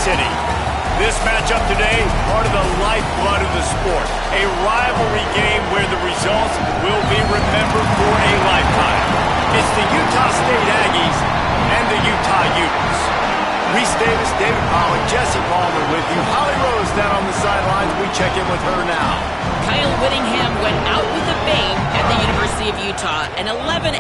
City. This matchup today, part of the lifeblood of the sport. A rivalry game where the results will be remembered for a lifetime. It's the Utah State Aggies and the Utah Utes. Reese Davis, David Pollock, Jesse Palmer with you. Holly Rose down on the sidelines. We check in with her now. Kyle Whittingham went out with a bang at the University of Utah. An 11-2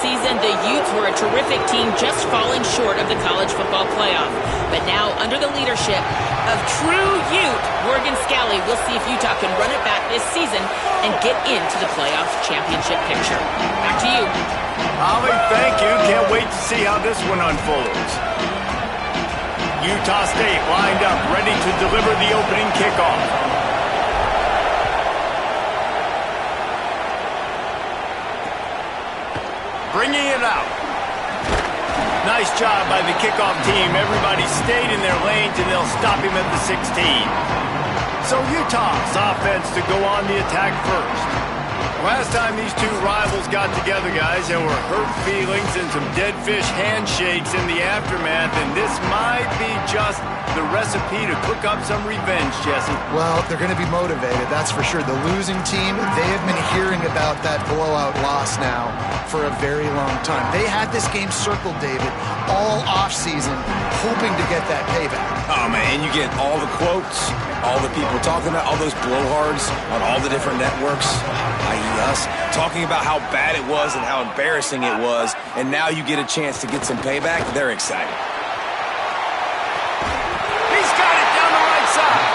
season, the Utes were a terrific team, just falling short of the college football playoff. But now, under the leadership of true Ute, Morgan Scalley, we'll see if Utah can run it back this season and get into the playoff championship picture. Back to you. Holly, thank you. Can't wait to see how this one unfolds. Utah State lined up, ready to deliver the opening kickoff. Bringing it out. Nice job by the kickoff team. Everybody stayed in their lanes, and they'll stop him at the 16. So Utah's offense to go on the attack first. Last time these two rivals got together, guys, there were hurt feelings and some dead fish handshakes in the aftermath, and this might be just the recipe to cook up some revenge, Jesse. Well, they're going to be motivated, that's for sure. The losing team, they have been hearing about that blowout loss now for a very long time. They had this game circled, David, all offseason, hoping to get that payback. Oh, man, you get all the quotes, all the people talking about, all those blowhards on all the different networks, i.e. us, talking about how bad it was and how embarrassing it was, and now you get a chance to get some payback. They're excited. He's got it down the right side.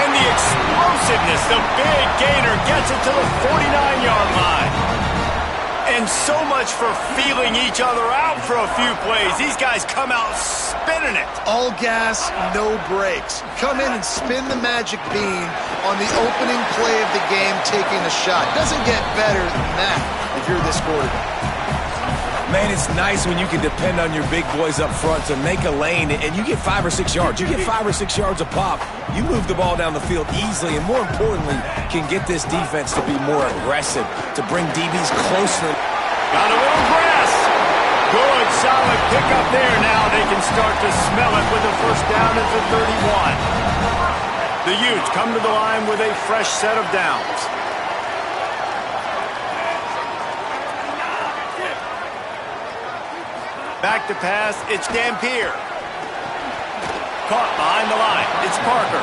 And the explosiveness, the big gainer gets it to the 49-yard line. And so much for feeling each other out for a few plays. These guys come out spinning it. All gas, no brakes. Come in and spin the magic bean on the opening play of the game, taking a shot. Doesn't get better than that if you're this quarterback. Man, it's nice when you can depend on your big boys up front to make a lane, and you get 5 or 6 yards. You get 5 or 6 yards a pop. You move the ball down the field easily, and more importantly, can get this defense to be more aggressive, to bring DBs closer. Got a little grass. Good, solid pickup there. Now they can start to smell it with a first down at the 31. The Utes come to the line with a fresh set of downs. Back to pass, it's Dampier. Caught behind the line, it's Parker.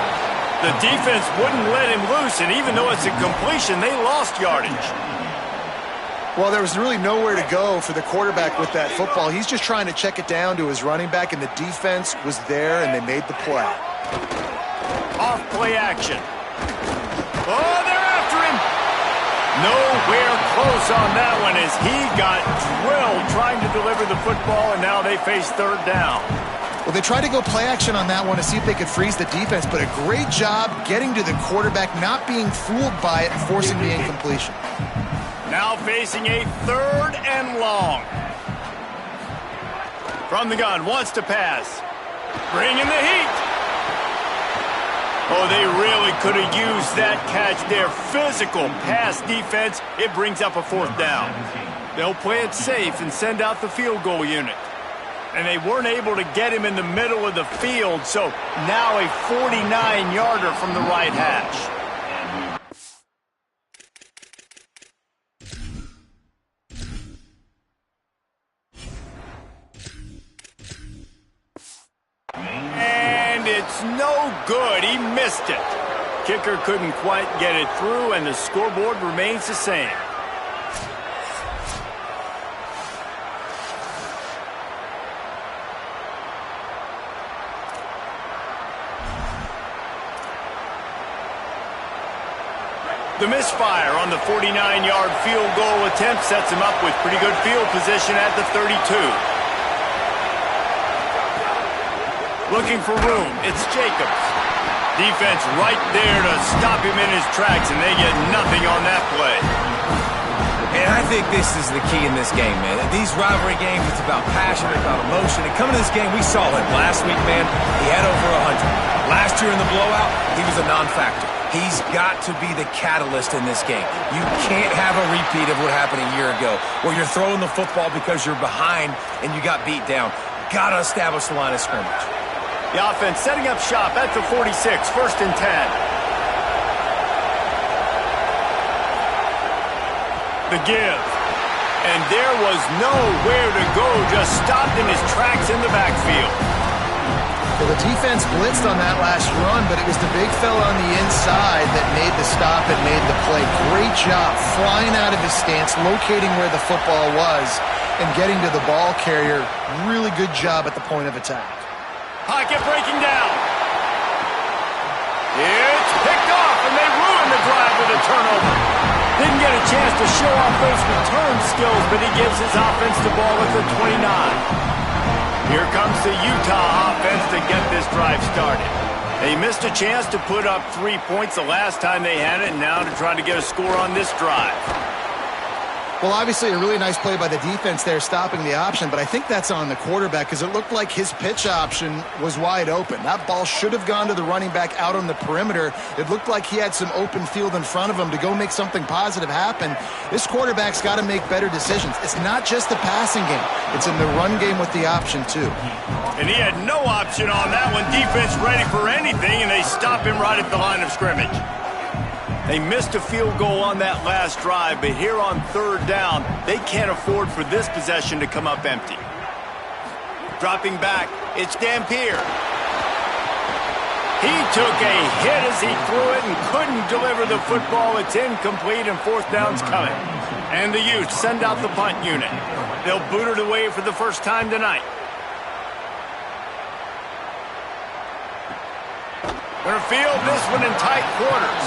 The defense wouldn't let him loose, and even though it's a completion, they lost yardage. Well, there was really nowhere to go for the quarterback with that football. He's just trying to check it down to his running back, and the defense was there, and they made the play. Off play action. Oh, they're after him. Nowhere close on that one as he got drilled trying to deliver the football, and now they face third down. Well, they tried to go play action on that one to see if they could freeze the defense, but a great job getting to the quarterback, not being fooled by it, and forcing the incompletion. Now facing a third and long. From the gun, wants to pass. Bringing the heat. Oh, they really could have used that catch there. Physical pass defense. It brings up a fourth down. They'll play it safe and send out the field goal unit. And they weren't able to get him in the middle of the field, so now a 49-yarder from the right hash. And it's no good. He missed it. Kicker couldn't quite get it through, and the scoreboard remains the same. The misfire on the 49-yard field goal attempt sets him up with pretty good field position at the 32. Looking for room, it's Jacobs. Defense right there to stop him in his tracks, and they get nothing on that play. And I think this is the key in this game, man. These rivalry games, it's about passion, about emotion. And coming to this game, we saw him last week, man. He had over 100. Last year in the blowout, he was a non-factor. He's got to be the catalyst in this game. You can't have a repeat of what happened a year ago, where you're throwing the football because you're behind and you got beat down. Got to establish the line of scrimmage. The offense setting up shop at the 46, 1st and 10. The give. And there was nowhere to go, just stopped in his tracks in the backfield. Well, the defense blitzed on that last run, but it was the big fella on the inside that made the stop and made the play. Great job flying out of his stance, locating where the football was, and getting to the ball carrier. Really good job at the point of attack. Pocket breaking down. It's picked off, and they ruined the drive with a turnover. Didn't get a chance to show off those return skills, but he gives his offense the ball at the 29. Here comes the Utah offense to get this drive started. They missed a chance to put up 3 points the last time they had it, and now to try to get a score on this drive. Well, obviously a really nice play by the defense there, stopping the option, but I think that's on the quarterback because it looked like his pitch option was wide open. That ball should have gone to the running back out on the perimeter. It looked like he had some open field in front of him to go make something positive happen. This quarterback's got to make better decisions. It's not just the passing game. It's in the run game with the option, too. And he had no option on that one. Defense ready for anything, and they stop him right at the line of scrimmage. They missed a field goal on that last drive, but here on 3rd down, they can't afford for this possession to come up empty. Dropping back, it's Dampier. He took a hit as he threw it and couldn't deliver the football. It's incomplete, and 4th down's coming. And the Utes send out the punt unit. They'll boot it away for the first time tonight. Gonna field this one in tight quarters.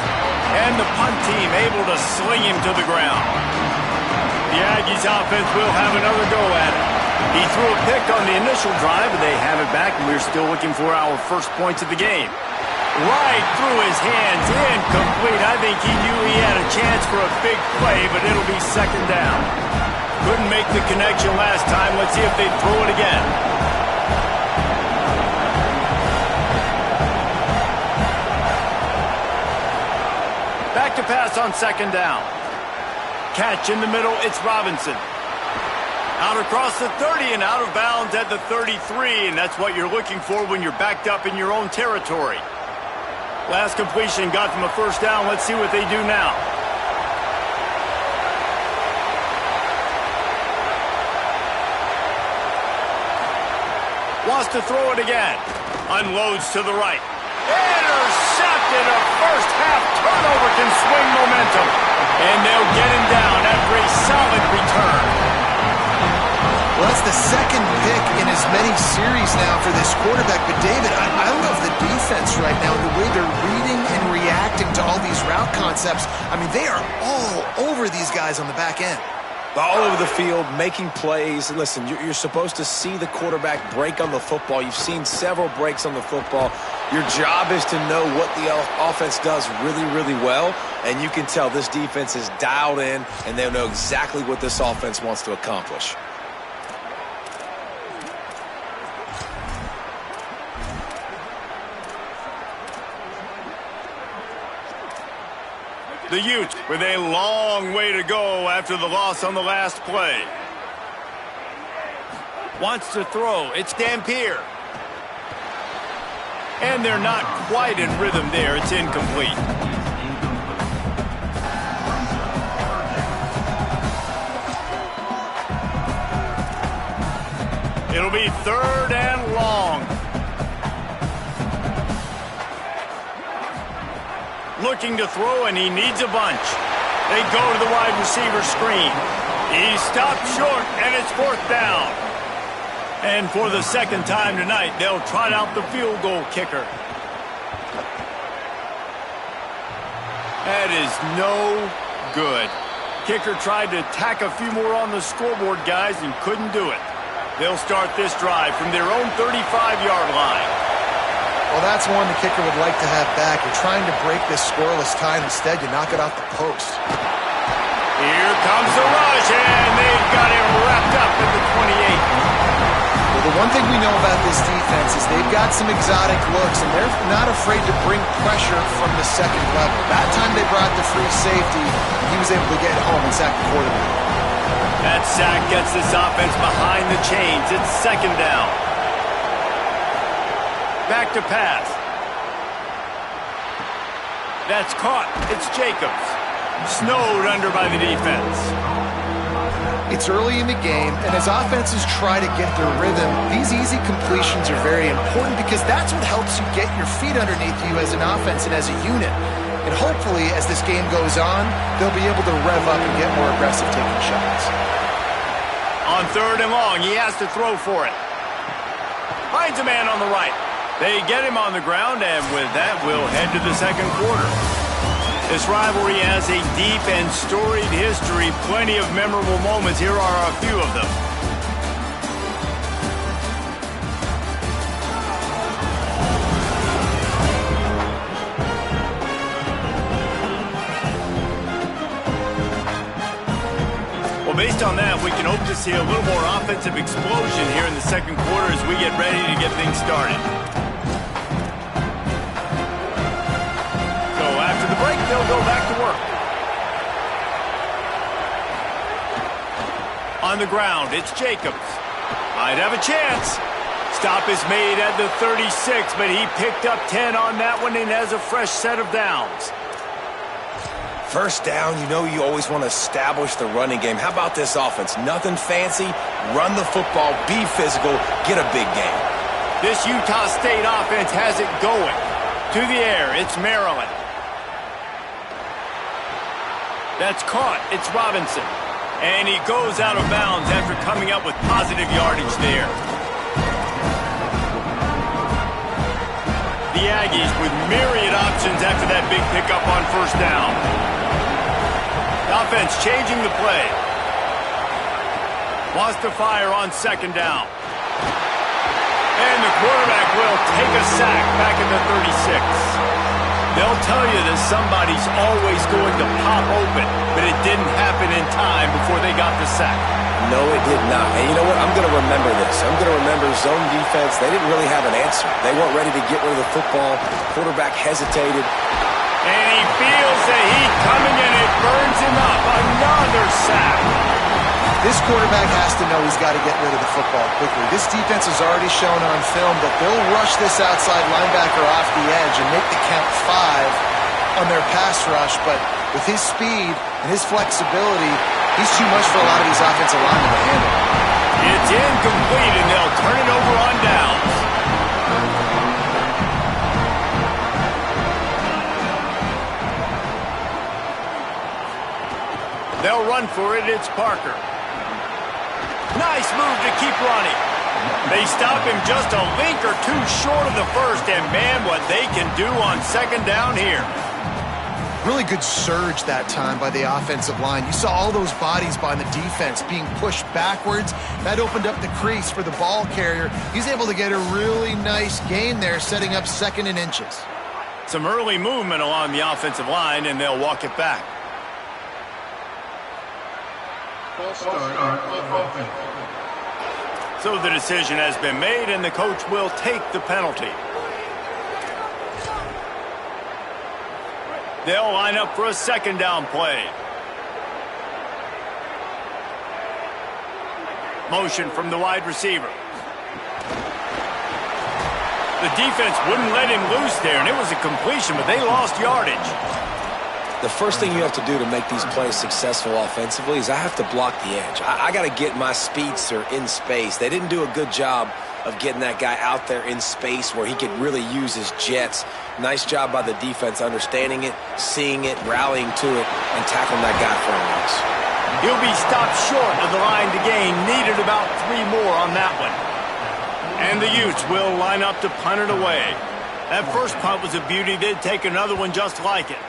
And the punt team able to sling him to the ground. The Aggies offense will have another go at it. He threw a pick on the initial drive, and they have it back, and we're still looking for our first points of the game. Right through his hands, incomplete. I think he knew he had a chance for a big play, but it'll be 2nd down. Couldn't make the connection last time. Let's see if they throw it again. Back to pass on 2nd down. Catch in the middle, it's Robinson. Out across the 30 and out of bounds at the 33, and that's what you're looking for when you're backed up in your own territory. Last completion got them a 1st down. Let's see what they do now. Wants to throw it again. Unloads to the right. Intercepted. A first-half turnover can swing momentum. And they'll get him down after a solid return. Well, that's the 2nd pick in as many series now for this quarterback. But, David, I love the defense right now, the way they're reading and reacting to all these route concepts. I mean, they are all over these guys on the back end. All over the field, making plays. Listen, you're supposed to see the quarterback break on the football. You've seen several breaks on the football. Your job is to know what the offense does really, really well, and you can tell this defense is dialed in, and they know exactly what this offense wants to accomplish. The Utes with a long way to go after the loss on the last play. Wants to throw. It's Dampier. And they're not quite in rhythm there. It's incomplete. It'll be 3rd and long. Looking to throw, and he needs a bunch. They go to the wide receiver screen. He stopped short, and it's 4th down. And for the 2nd time tonight, they'll trot out the field goal kicker. That is no good. Kicker tried to tack a few more on the scoreboard, guys, and couldn't do it. They'll start this drive from their own 35-yard line. Well, that's one the kicker would like to have back. You're trying to break this scoreless tie. Instead, you knock it off the post. Here comes the rush, and they've got him wrapped up at the 28. Well, the one thing we know about this defense is they've got some exotic looks, and they're not afraid to bring pressure from the 2nd level. That time they brought the free safety, he was able to get home and sack the quarterback. That sack gets this offense behind the chains. It's 2nd down. Back to pass. That's caught. It's Jacobs. Snowed under by the defense. It's early in the game, and as offenses try to get their rhythm, these easy completions are very important because that's what helps you get your feet underneath you as an offense and as a unit. And hopefully, as this game goes on, they'll be able to rev up and get more aggressive taking shots. On 3rd and long, he has to throw for it. Finds a man on the right. They get him on the ground, and with that, we'll head to the second quarter. This rivalry has a deep and storied history. Plenty of memorable moments. Here are a few of them. Well, based on that, we can hope to see a little more offensive explosion here in the second quarter as we get ready to get things started. After the break, they'll go back to work. On the ground, it's Jacobs. Might have a chance. Stop is made at the 36, but he picked up 10 on that one and has a fresh set of downs. First down, you know you always want to establish the running game. How about this offense? Nothing fancy. Run the football, be physical, get a big game. This Utah State offense has it going. To the air, it's Maryland. That's caught. It's Robinson. And he goes out of bounds after coming up with positive yardage there. The Aggies with myriad options after that big pickup on first down. The offense changing the play. Wants to fire on second down. And the quarterback will take a sack back at the 36. They'll tell you that somebody's always going to pop open, but it didn't happen in time before they got the sack. No, it did not. And you know what? I'm going to remember this. I'm going to remember zone defense. They didn't really have an answer. They weren't ready to get rid of the football. Quarterback hesitated. And he feels the heat coming, and it burns him up. Another sack. This quarterback has to know he's got to get rid of the football quickly. This defense has already shown on film that they'll rush this outside linebacker off the edge and make the count 5 on their pass rush. But with his speed and his flexibility, he's too much for a lot of these offensive linemen to handle. It's incomplete, and they'll turn it over on downs. They'll run for it. It's Parker. Nice move to keep running. They stop him just a link or two short of the first, and man, what they can do on second down here. Really good surge that time by the offensive line. You saw all those bodies by the defense being pushed backwards. That opened up the crease for the ball carrier. He's able to get a really nice gain there, setting up 2nd and inches. Some early movement along the offensive line, and they'll walk it back. So the decision has been made, and the coach will take the penalty. They'll line up for a second down play. Motion from the wide receiver. The defense wouldn't let him loose there, and it was a completion, but they lost yardage. The first thing you have to do to make these plays successful offensively is I have to block the edge. I got to get my speedster in space. They didn't do a good job of getting that guy out there in space where he could really use his jets. Nice job by the defense understanding it, seeing it, rallying to it, and tackling that guy for a loss. He'll be stopped short of the line to gain. Needed about 3 more on that one. And the Utes will line up to punt it away. That first punt was a beauty. They'd take another one just like it.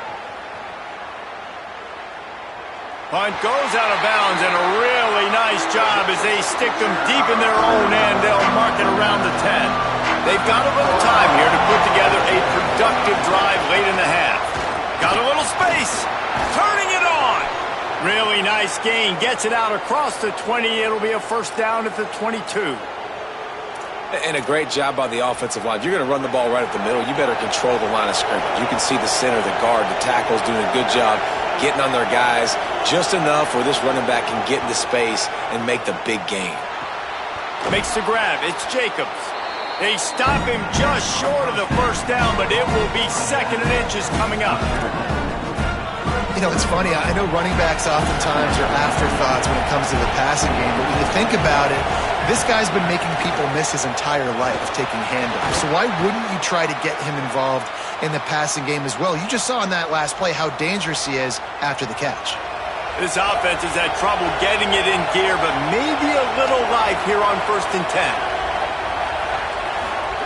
Punt goes out of bounds, and a really nice job as they stick them deep in their own end. They'll mark it around the 10. They've got a little time here to put together a productive drive late in the half. Got a little space. Turning it on. Really nice gain. Gets it out across the 20. It'll be a first down at the 22. And a great job by the offensive line. If you're going to run the ball right at the middle, you better control the line of scrimmage. You can see the center, the guard, the tackles doing a good job getting on their guys just enough where this running back can get into space and make the big gain. Makes the grab. It's Jacobs. They stop him just short of the first down, but it will be 2nd and inches coming up. You know, it's funny. I know running backs oftentimes are afterthoughts when it comes to the passing game, but when you think about it, this guy's been making people miss his entire life taking handoffs. So why wouldn't you try to get him involved in the passing game as well? You just saw in that last play how dangerous he is after the catch. This offense has had trouble getting it in gear, but maybe a little life here on 1st and 10.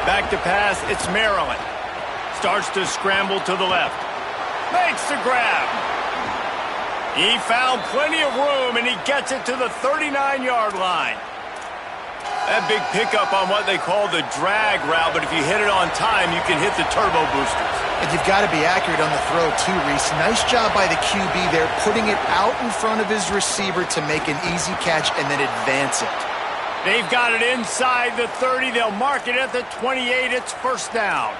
Back to pass, it's Maryland. Starts to scramble to the left. Makes the grab. He found plenty of room, and he gets it to the 39-yard line. That big pickup on what they call the drag route, but if you hit it on time, you can hit the turbo boosters. And you've got to be accurate on the throw, too, Reese. Nice job by the QB there, putting it out in front of his receiver to make an easy catch and then advance it. They've got it inside the 30. They'll mark it at the 28. It's 1st down.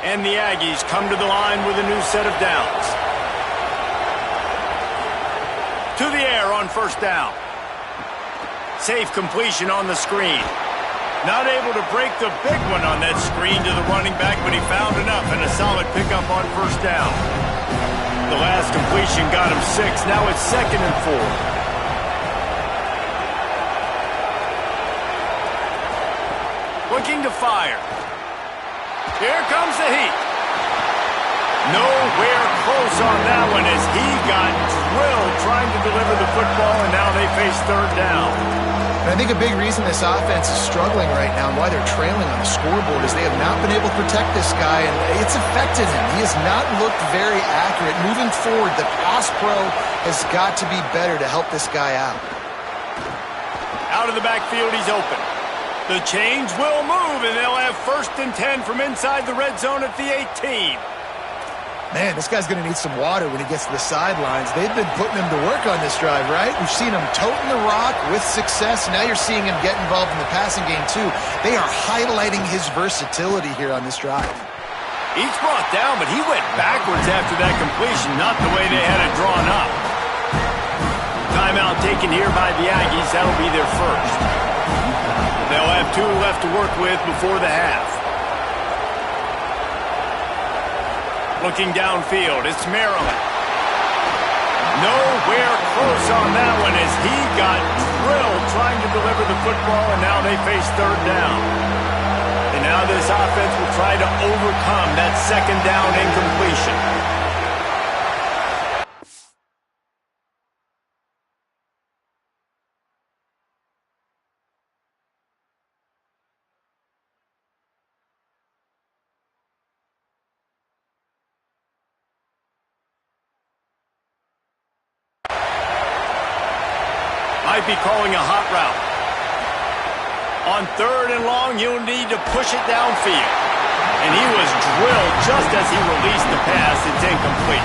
And the Aggies come to the line with a new set of downs. To the air on 1st down. Safe completion on the screen. Not able to break the big one on that screen to the running back, but he found enough and a solid pickup on 1st down. The last completion got him 6. Now it's 2nd and 4. Looking to fire. Here comes the heat. Nowhere close on that one as he got drilled trying to deliver the football, and now they face 3rd down. And I think a big reason this offense is struggling right now and why they're trailing on the scoreboard is they have not been able to protect this guy, and it's affected him. He has not looked very accurate. Moving forward, the pass pro has got to be better to help this guy out. Out of the backfield, he's open. The chains will move, and they'll have 1st and 10 from inside the red zone at the 18. Man, this guy's going to need some water when he gets to the sidelines. They've been putting him to work on this drive, right? We've seen him toting the rock with success. Now you're seeing him get involved in the passing game, too. They are highlighting his versatility here on this drive. He's brought down, but he went backwards after that completion, not the way they had it drawn up. Timeout taken here by the Aggies. That'll be their 1st. They'll have 2 left to work with before the half. Looking downfield, it's Maryland. Nowhere close on that one as he got drilled trying to deliver the football, and now they face 3rd down. And now this offense will try to overcome that 2nd down incompletion. Might be calling a hot route. On 3rd and long, you'll need to push it downfield. And he was drilled just as he released the pass. It's incomplete.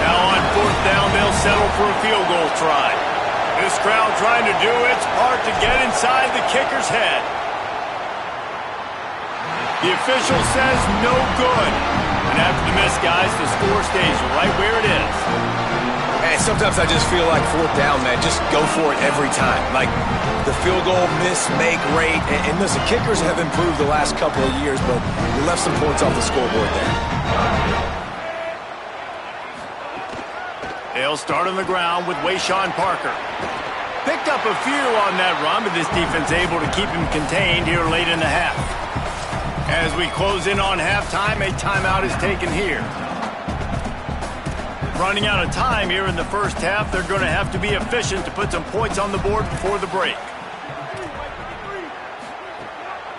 Now on 4th down, they'll settle for a field goal try. This crowd trying to do its part to get inside the kicker's head. The official says no good. And after the miss, guys, the score stays right where it is. And sometimes I just feel like 4th down, man, just go for it every time. Like the field goal miss, make rate. And listen, kickers have improved the last couple of years, but we left some points off the scoreboard there. They'll start on the ground with Wayshawn Parker. Picked up a few on that run, but this defense able to keep him contained here late in the half. As we close in on halftime, a timeout is taken here. Running out of time here in the 1st half. They're going to have to be efficient to put some points on the board before the break.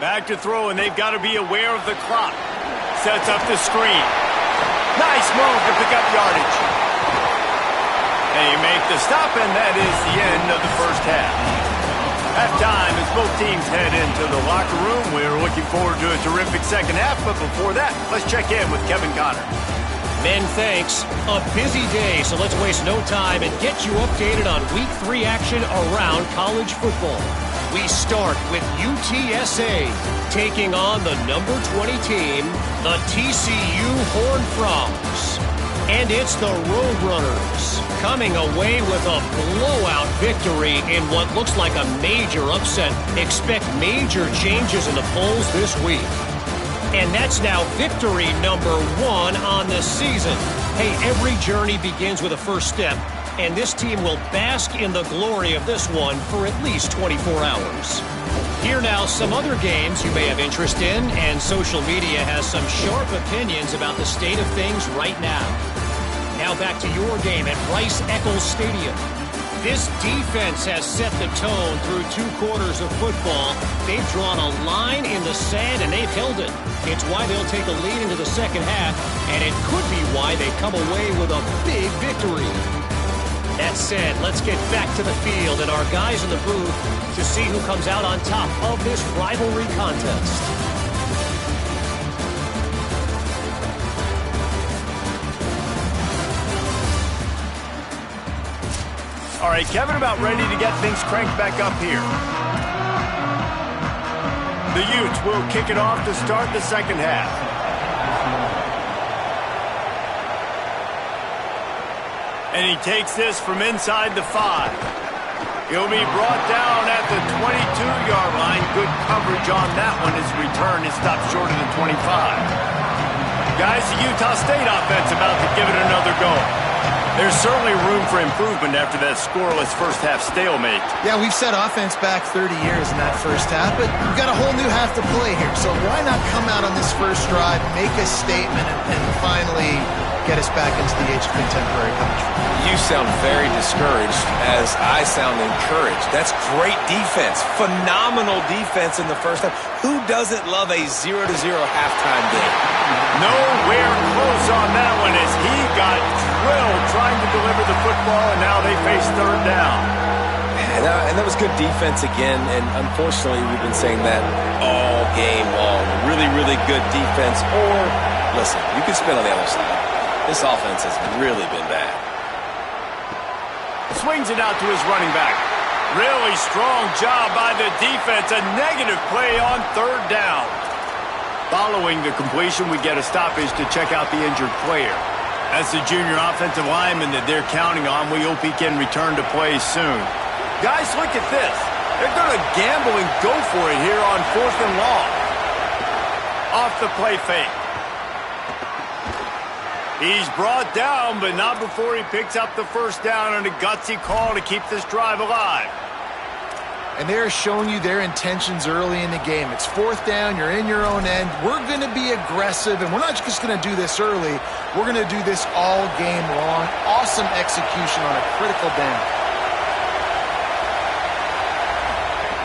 Back to throw, and they've got to be aware of the clock. Sets up the screen. Nice move to pick up yardage. They make the stop, and that is the end of the 1st half. Halftime as both teams head into the locker room. We're looking forward to a terrific 2nd half, but before that, let's check in with Kevin Connor. Men, thanks. A busy day, so let's waste no time and get you updated on Week 3 action around college football. We start with UTSA taking on the number 20 team, the TCU Horned Frogs. And it's the Roadrunners coming away with a blowout victory in what looks like a major upset. Expect major changes in the polls this week. And that's now victory number 1 on the season. Hey, every journey begins with a first step, and this team will bask in the glory of this one for at least 24 hours. Here now, some other games you may have interest in, and social media has some sharp opinions about the state of things right now. Now back to your game at Rice-Eccles Stadium. This defense has set the tone through 2 quarters of football. They've drawn a line in the sand, and they've held it. It's why they'll take a lead into the second half, and it could be why they come away with a big victory. That said, let's get back to the field and our guys in the booth to see who comes out on top of this rivalry contest. All right, Kevin, about ready to get things cranked back up here. The Utes will kick it off to start the second half. And he takes this from inside the 5. He'll be brought down at the 22-yard line. Good coverage on that one. His return is stopped short of the 25. Guys, the Utah State offense about to give it another go. There's certainly room for improvement after that scoreless first-half stalemate. Yeah, we've set offense back 30 years in that first half, but we've got a whole new half to play here. So why not come out on this first drive, make a statement, and finally get us back into the age of contemporary college football? You sound very discouraged as I sound encouraged. That's great defense. Phenomenal defense in the first half. Who doesn't love a 0-0 halftime game? Nowhere close on that one as he got thrilled trying to deliver the football, and now they face third down. And that was good defense again, and unfortunately we've been saying that all game long. Really, really good defense. Or, listen, you can spin on the other side. This offense has really been bad. Swings it out to his running back. Really strong job by the defense. A negative play on third down. Following the completion, we get a stoppage to check out the injured player. That's the junior offensive lineman that they're counting on. We hope he can return to play soon. Guys, look at this. They're going to gamble and go for it here on 4th and long. Off the play fake. He's brought down, but not before he picks up the first down on a gutsy call to keep this drive alive. And they're showing you their intentions early in the game. It's 4th down, you're in your own end. We're going to be aggressive, and we're not just going to do this early. We're going to do this all game long. Awesome execution on a critical down.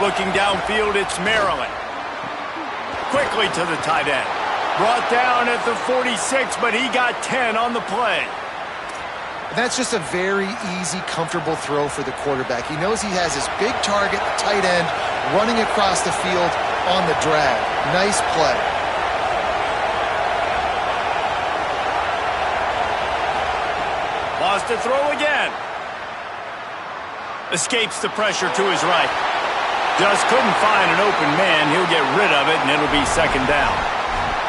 Looking downfield, it's Maryland. Quickly to the tight end. Brought down at the 46, but he got 10 on the play. That's just a very easy, comfortable throw for the quarterback. He knows he has his big target, the tight end, running across the field on the drag. Nice play. Lost to throw again. Escapes the pressure to his right. Just couldn't find an open man. He'll get rid of it, and it'll be second down.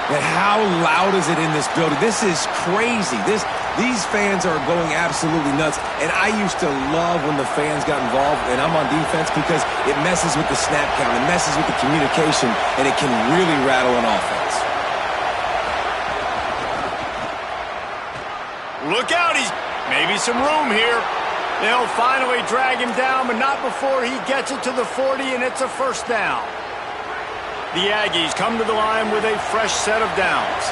And how loud is it in this building? This is crazy. These fans are going absolutely nuts. And I used to love when the fans got involved, and I'm on defense, because it messes with the snap count, it messes with the communication, and it can really rattle an offense. Look out, he's maybe some room here. They'll finally drag him down, but not before he gets it to the 40, and it's a first down. The Aggies come to the line with a fresh set of downs.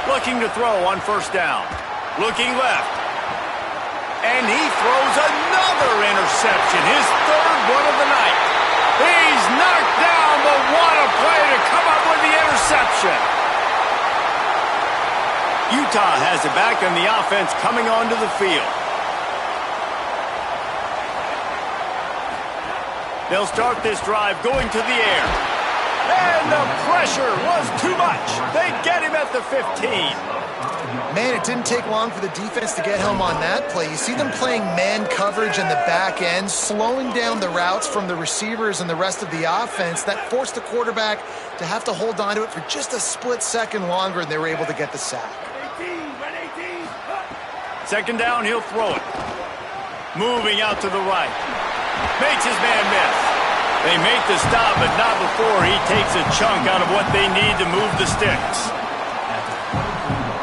Looking to throw on first down. Looking left. And he throws another interception. His third one of the night. He's knocked down, but what a play to come up with the interception. Utah has it back, and the offense coming onto the field. They'll start this drive going to the air. And the pressure was too much. They get him at the 15. Man, it didn't take long for the defense to get home on that play. You see them playing man coverage in the back end, slowing down the routes from the receivers and the rest of the offense. That forced the quarterback to have to hold on to it for just a split second longer, and they were able to get the sack. 2nd down, he'll throw it. Moving out to the right. Makes his man miss. They make the stop, but not before he takes a chunk out of what they need to move the sticks.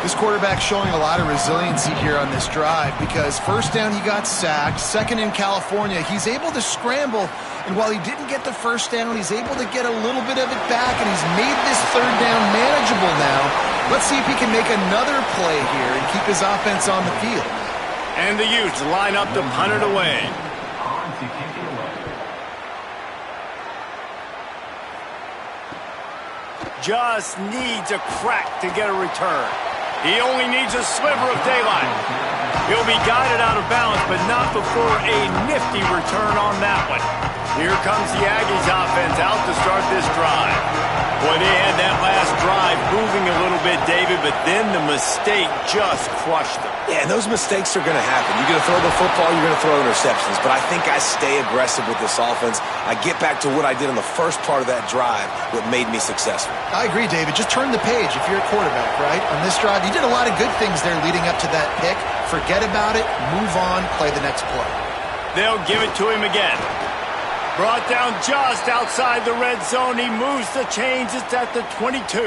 This quarterback showing a lot of resiliency here on this drive because 1st down he got sacked, 2nd in California, he's able to scramble, and while he didn't get the 1st down, he's able to get a little bit of it back, and he's made this 3rd down manageable now. Let's see if he can make another play here and keep his offense on the field. And the Utes line up to punt it away. Just needs a crack to get a return. He only needs a sliver of daylight. He'll be guided out of bounds, but not before a nifty return on that one. Here comes the Aggies offense out to start this drive. Boy, they had that last drive moving a little bit, David, but then the mistake just crushed them. Yeah, and those mistakes are going to happen. You're going to throw the football, you're going to throw interceptions. But I think I stay aggressive with this offense. I get back to what I did in the first part of that drive, what made me successful. I agree, David. Just turn the page if you're a quarterback, right? On this drive, you did a lot of good things there leading up to that pick. Forget about it, move on, play the next play. They'll give it to him again. Brought down just outside the red zone. He moves the chains. It's at the 22.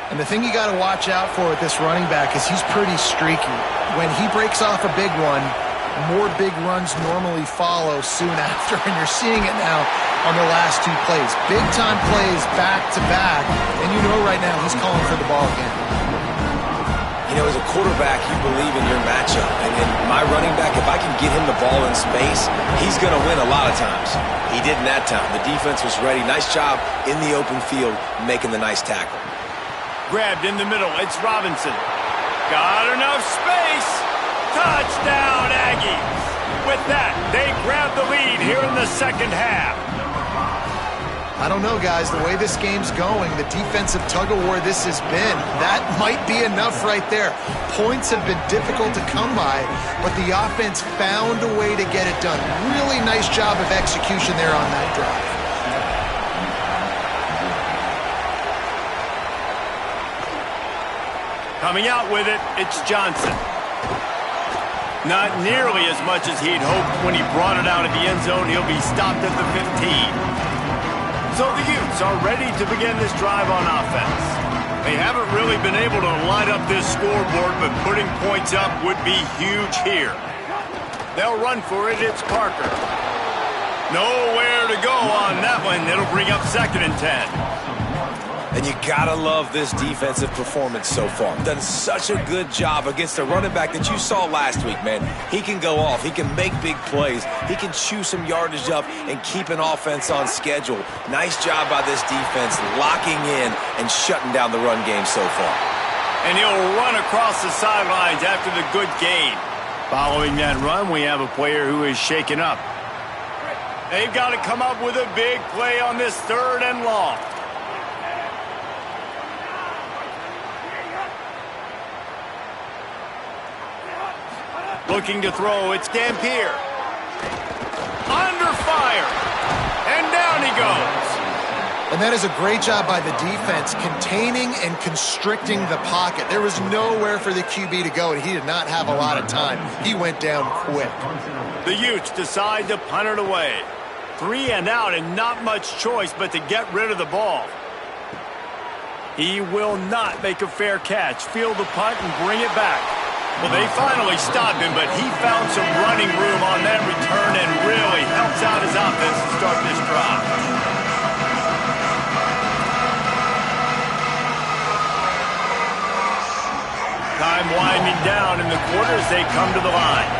And the thing you got to watch out for with this running back is he's pretty streaky. When he breaks off a big one, more big runs normally follow soon after, and you're seeing it now on the last 2 plays. Big-time plays back-to-back, and you know right now he's calling for the ball again. You know, as a quarterback, you believe in your matchup. And my running back, if I can get him the ball in space, he's going to win a lot of times. He didn't that time. The defense was ready. Nice job in the open field making the nice tackle. Grabbed in the middle. It's Robinson. Got enough space. Touchdown, Aggies. With that, they grab the lead here in the 2nd half. I don't know, guys. The way this game's going, the defensive tug-of-war this has been, that might be enough right there. Points have been difficult to come by, but the offense found a way to get it done. Really nice job of execution there on that drive. Coming out with it, it's Johnson. Not nearly as much as he'd hoped when he brought it out of the end zone. He'll be stopped at the 15. So the Utes are ready to begin this drive on offense. They haven't really been able to light up this scoreboard, but putting points up would be huge here. They'll run for it. It's Parker. Nowhere to go on that one. It'll bring up 2nd and 10. And you gotta love this defensive performance so far. Done such a good job against a running back that you saw last week, man. He can go off. He can make big plays. He can chew some yardage up and keep an offense on schedule. Nice job by this defense locking in and shutting down the run game so far. And he'll run across the sidelines after the good gain. Following that run, we have a player who is shaken up. They've got to come up with a big play on this 3rd and long. Looking to throw, it's Dampier. Under fire. And down he goes. And that is a great job by the defense, containing and constricting the pocket. There was nowhere for the QB to go, and he did not have a lot of time. He went down quick. The Utes decide to punt it away. 3 and out, and not much choice but to get rid of the ball. He will not make a fair catch. Field the punt and bring it back. Well, they finally stopped him, but he found some running room on that return and really helps out his offense to start this drive. Time winding down in the quarter as they come to the line.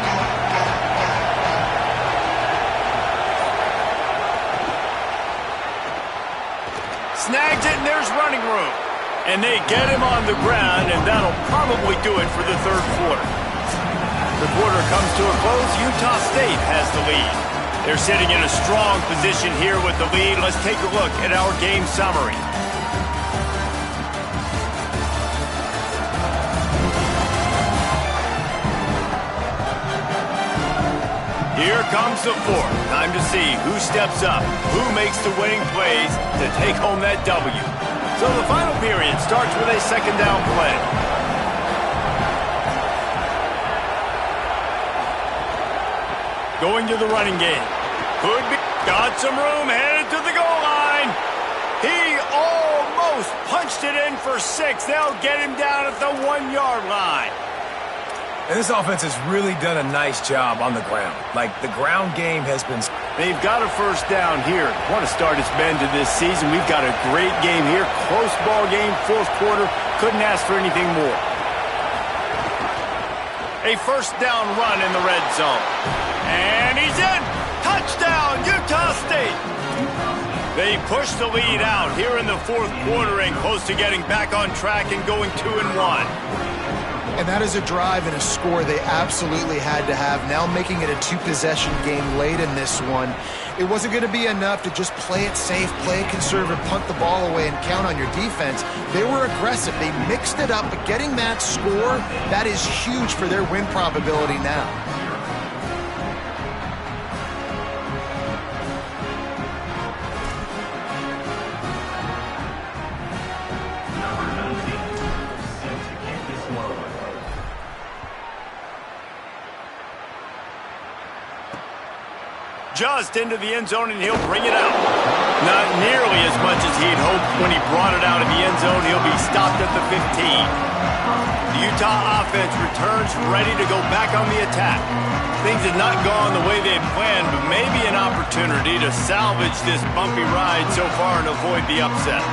Snags it, and there's running room. And they get him on the ground, and that'll probably do it for the 3rd quarter. The quarter comes to a close. Utah State has the lead. They're sitting in a strong position here with the lead. Let's take a look at our game summary. Here comes the fourth. Time to see who steps up, who makes the winning plays to take home that W. So the final period starts with a second down play. Going to the running game. Could be. Got some room, headed to the goal line. He almost punched it in for 6. They'll get him down at the 1-yard line. And this offense has really done a nice job on the ground. Like, the ground game has been... They've got a first down here. What a start it's been to this season. We've got a great game here. Close ball game, fourth quarter. Couldn't ask for anything more. A first down run in the red zone. And he's in. Touchdown, Utah State. They push the lead out here in the fourth quarter and close to getting back on track and going 2-1. And that is a drive and a score they absolutely had to have. Now making it a 2-possession game late in this one. It wasn't going to be enough to just play it safe, play it conservative, punt the ball away, and count on your defense. They were aggressive. They mixed it up, but getting that score, that is huge for their win probability now. Just into the end zone, and he'll bring it out. Not nearly as much as he'd hoped when he brought it out of the end zone. He'll be stopped at the 15. The Utah offense returns ready to go back on the attack. Things had not gone the way they had planned, but maybe an opportunity to salvage this bumpy ride so far and avoid the upset.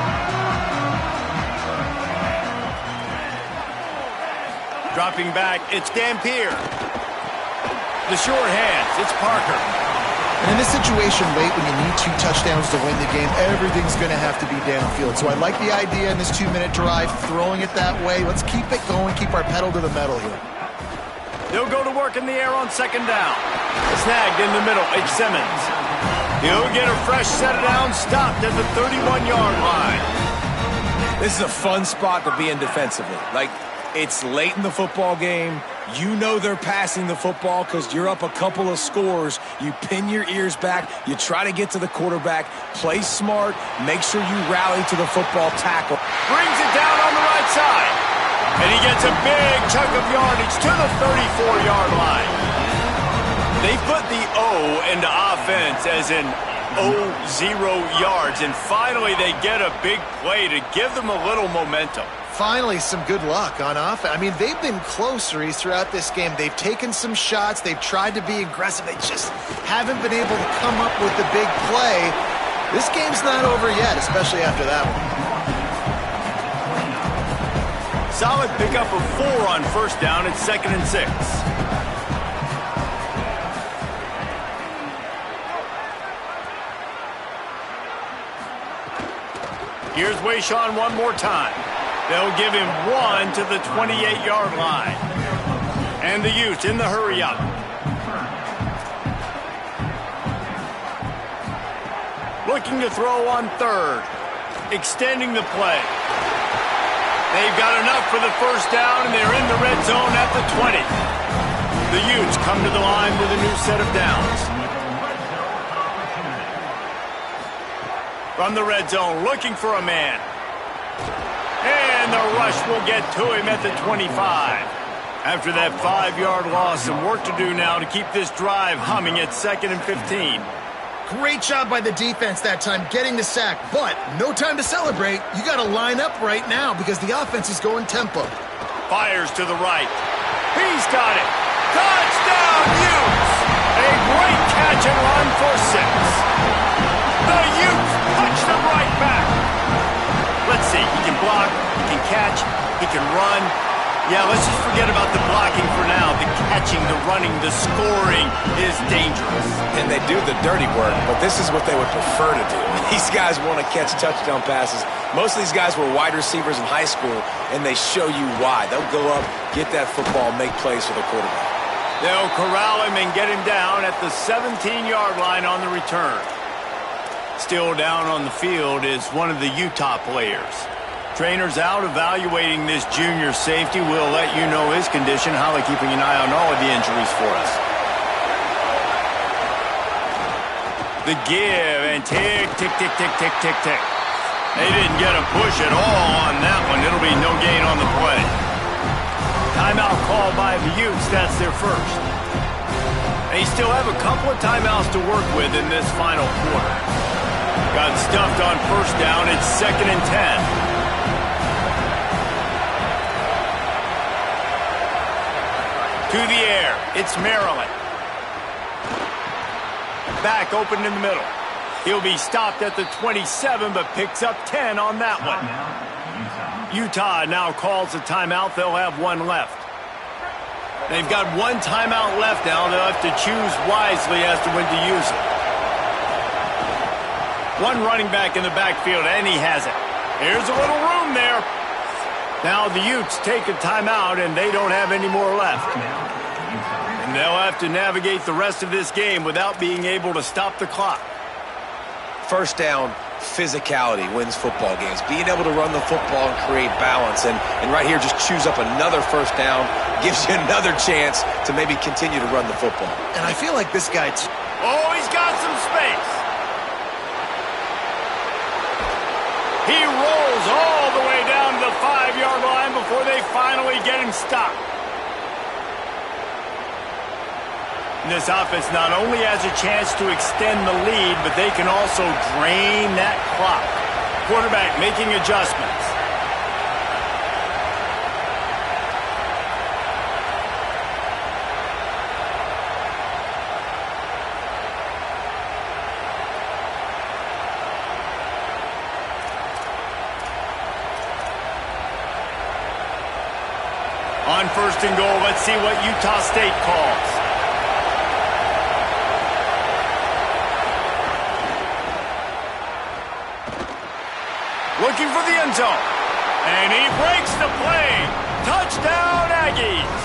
Dropping back, it's Dampier. The short hands, it's Parker. And in this situation late when you need 2 touchdowns to win the game, everything's going to have to be downfield. So I like the idea in this 2-minute drive, throwing it that way. Let's keep it going, keep our pedal to the metal here. They'll go to work in the air on second down. Snagged in the middle, it's Simmons. He'll get a fresh set it down, stopped at the 31-yard line. This is a fun spot to be in defensively. Like, it's late in the football game. You know they're passing the football because you're up a couple of scores. You pin your ears back. You try to get to the quarterback. Play smart. Make sure you rally to the football tackle. Brings it down on the right side. And he gets a big chunk of yardage to the 34-yard line. They put the O into offense as in 0 yards. And finally they get a big play to give them a little momentum. Finally, some good luck on offense. I mean, they've been closer throughout this game. They've taken some shots. They've tried to be aggressive. They just haven't been able to come up with the big play. This game's not over yet, especially after that one. Solid pickup of 4 on first down. It's 2nd and 6. Here's Wayshawn one more time. They'll give him 1 to the 28-yard line. And the Utes in the hurry-up. Looking to throw on 3rd. Extending the play. They've got enough for the first down, and they're in the red zone at the 20. The Utes come to the line with a new set of downs. From the red zone, looking for a man. And the rush will get to him at the 25. After that 5-yard loss, some work to do now to keep this drive humming at 2nd and 15. Great job by the defense that time, getting the sack. But no time to celebrate. You got to line up right now because the offense is going tempo. Fires to the right. He's got it. Touchdown, Utes! A great catch and run for 6. The Utes punch them right back. Let's see, he can block, he can catch, he can run. Yeah, let's just forget about the blocking for now. The catching, the running, the scoring is dangerous. And they do the dirty work, but this is what they would prefer to do. These guys want to catch touchdown passes. Most of these guys were wide receivers in high school, and they show you why. They'll go up, get that football, make plays for the quarterback. They'll corral him and get him down at the 17-yard line on the return. Still down on the field is one of the Utah players. Trainers out evaluating this junior safety. We'll let you know his condition. Holly keeping an eye on all of the injuries for us. The give and tick, tick, tick, tick, tick, tick, tick. They didn't get a push at all on that one. It'll be no gain on the play. Timeout called by the Utes. That's their first. They still have a couple of timeouts to work with in this final quarter. Got stuffed on first down. It's 2nd and 10. To the air. It's Maryland. Back open in the middle. He'll be stopped at the 27, but picks up 10 on that one. Utah now calls a timeout. They'll have one left. They've got one timeout left now. They'll have to choose wisely as to when to use it. One running back in the backfield, and he has it. Here's a little room there. Now the Utes take a timeout, and they don't have any more left. And they'll have to navigate the rest of this game without being able to stop the clock. First down, physicality wins football games. Being able to run the football and create balance. And right here, just choose up another first down. Gives you another chance to maybe continue to run the football. And I feel like this guy... Oh, he's got some space. He rolls all the way down to the 5-yard line before they finally get him stopped. This offense not only has a chance to extend the lead, but they can also drain that clock. Quarterback making adjustments. On 1st and goal, let's see what Utah State calls. Looking for the end zone. And he breaks the play. Touchdown, Aggies.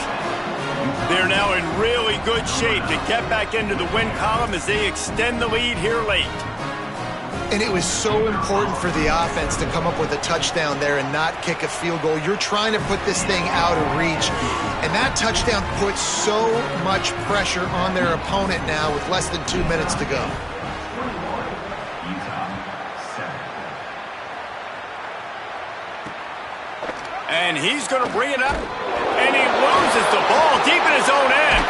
They're now in really good shape to get back into the win column as they extend the lead here late. And it was so important for the offense to come up with a touchdown there and not kick a field goal. You're trying to put this thing out of reach. And that touchdown puts so much pressure on their opponent now with less than 2 minutes to go. And he's going to bring it up. And he loses the ball deep in his own end.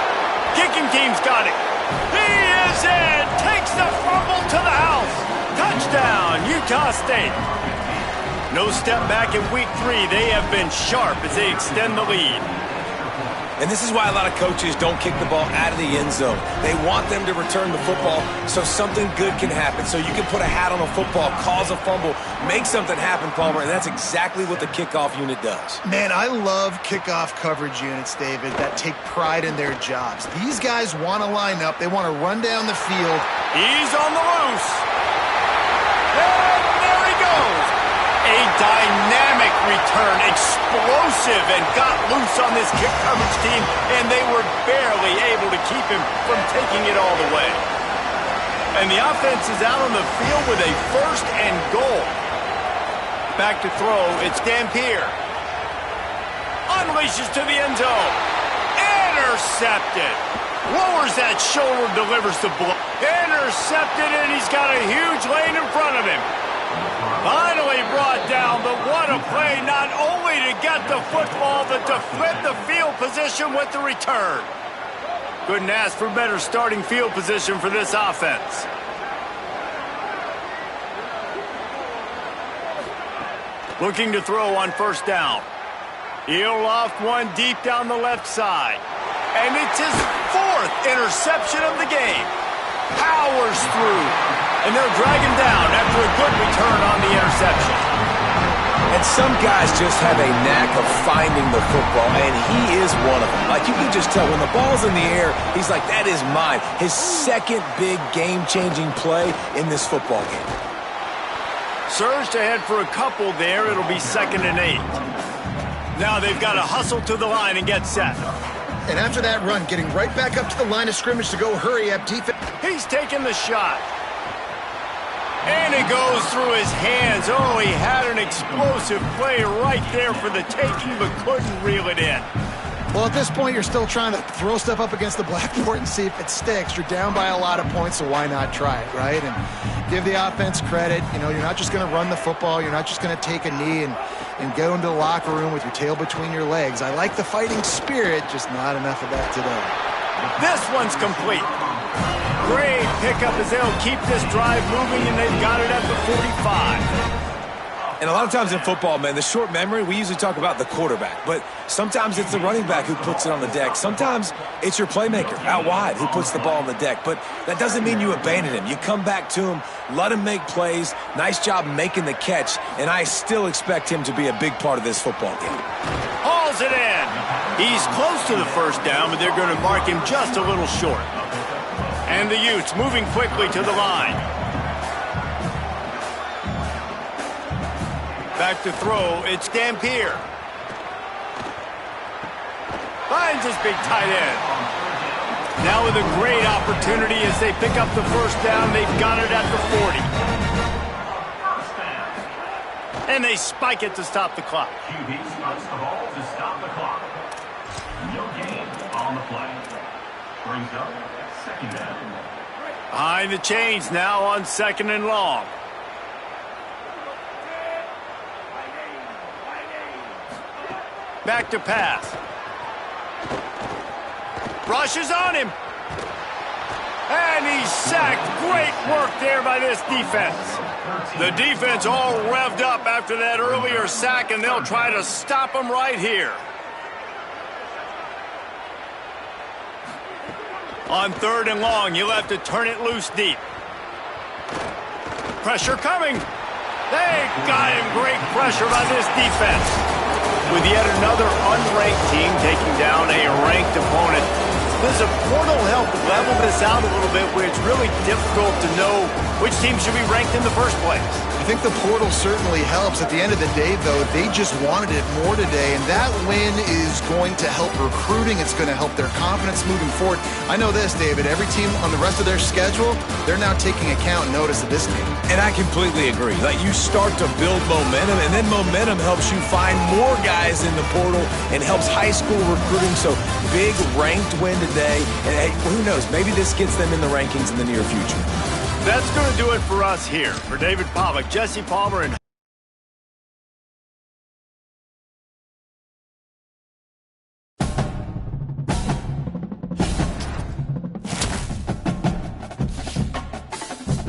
Kicking team's got it. He is in. Takes the fumble to the house. Touchdown, Utah State. No step back in week 3. They have been sharp as they extend the lead. And this is why a lot of coaches don't kick the ball out of the end zone. They want them to return the football so something good can happen. So you can put a hat on a football, cause a fumble, make something happen, Palmer, and that's exactly what the kickoff unit does. Man, I love kickoff coverage units, David, that take pride in their jobs. These guys want to line up. They want to run down the field. He's on the loose. And there he goes. A dynamic return, explosive, and got loose on this kick coverage team, and they were barely able to keep him from taking it all the way. And the offense is out on the field with a 1st and goal. Back to throw, it's Dampier. Unleashes to the end zone. Intercepted. Lowers that shoulder, delivers the blow. Intercepted, and he's got a huge lane in front of him. Finally brought down, but what a play, not only to get the football, but to flip the field position with the return. Couldn't ask for better starting field position for this offense. Looking to throw on 1st down. He'll loft one deep down the left side. And it's his 4th interception of the game. Powers through. And they'll drag him down after a good return on the interception. And some guys just have a knack of finding the football, and he is one of them. Like, you can just tell when the ball's in the air, he's like, that is mine. His 2nd big game-changing play in this football game. Surged ahead for a couple there. It'll be 2nd and 8. Now they've got to hustle to the line and get set. And after that run, getting right back up to the line of scrimmage to go hurry up defense. He's taking the shot. And it goes through his hands. Oh, he had an explosive play right there for the taking, but couldn't reel it in. Well, at this point, you're still trying to throw stuff up against the blackboard and see if it sticks. You're down by a lot of points, so why not try it, right? And give the offense credit. You know, you're not just going to run the football. You're not just going to take a knee and go into the locker room with your tail between your legs. I like the fighting spirit, just not enough of that today. This one's complete. Great pickup as they'll keep this drive moving, and they've got it at the 45. And a lot of times in football, man, the short memory, we usually talk about the quarterback, but sometimes it's the running back who puts it on the deck. Sometimes it's your playmaker out wide who puts the ball on the deck, but that doesn't mean you abandon him. You come back to him, let him make plays. Nice job making the catch, and I still expect him to be a big part of this football game. Hauls it in. He's close to the first down, but they're going to mark him just a little short. And the Utes moving quickly to the line. Back to throw, it's Dampier. Finds his big tight end. Now with a great opportunity as they pick up the first down, they've got it at the 40. And they spike it to stop the clock. QB spots the ball to stop the clock. No gain on the play. Brings up second down. Behind the chains now on 2nd and long. Back to pass. Rushes on him. And he's sacked. Great work there by this defense. The defense all revved up after that earlier sack, and they'll try to stop him right here. On 3rd and long, you'll have to turn it loose deep. Pressure coming. They got him. Great pressure by this defense. With yet another unranked team taking down a ranked opponent, does a portal help level this out a little bit where it's really difficult to know which team should be ranked in the first place? I think the portal certainly helps. At the end of the day, though, they just wanted it more today, and that win is going to help recruiting. It's going to help their confidence moving forward. I know this, David. Every team on the rest of their schedule, they're now taking account and notice of this team. And I completely agree. Like, you start to build momentum, and then momentum helps you find more guys in the portal and helps high school recruiting. So, big ranked win today. And hey, who knows? Maybe this gets them in the rankings in the near future. That's going to do it for us here. For David Pollock, Jesse Palmer, and